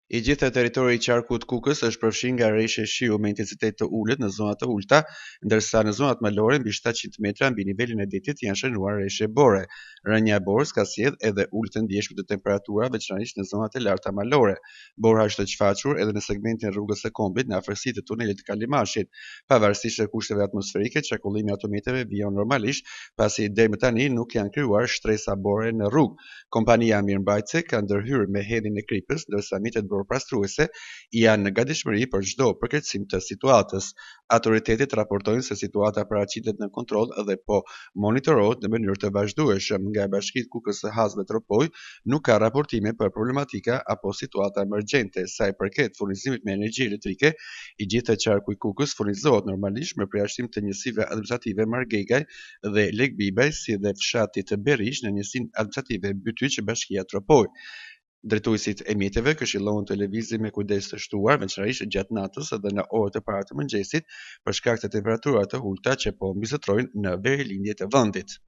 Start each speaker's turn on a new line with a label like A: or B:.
A: I gjithë territori i qarkut Kukës është përfshirë nga rreshtje shiu me intensitet të ulët në zonat të ulta, ndërsa në zonat malore mbi 700 metra mbi nivelin e detit janë shënuar rreshtje bore. Rënja e borës ka sjellë edhe ulje të ndjeshme të temperaturave, veçanërisht në zonat e larta malore. Borha është e shfaqur edhe në segmentin e rrugës së Kombit në afërsi të tunelit të Kalimashit. Pavarësisht të kushteve atmosferike, qarkullimi i autometeve vijon normalisht, pasi deri më tani nuk janë krijuar shtresa bore në rrugë. Kompania mirëmbajtëse ka ndërhyrë me hedhjen e kripës, ndërsa mitet pastruese janë në gatishmëri për çdo përkeçësim të situatës. Autoritetet raportojnë se situata paraqitet në kontroll dhe po monitorohet në mënyrë të vazhdueshme. Nga Bashkia Kukës së Hazëve Tropoj nuk ka raportime për problematika apo situata emergjente. Sa i përket furnizimit me energji elektrike, i gjithë qarku i Kukës furnizohet normalisht me përjashtim të njësive administrative Margegaj dhe Legbibaj, si dhe fshatit të Berish në njësinë administrative Bytyq, Bashkia Tropoj. Drejtuesit e mjeteve këshillojnë të lëvizin me kujdes të shtuar, veçanërisht gjatë natës dhe në orët e para të mëngjesit, për shkak të temperaturave të ulta që po mbizotrojnë në verilindjet e vendit.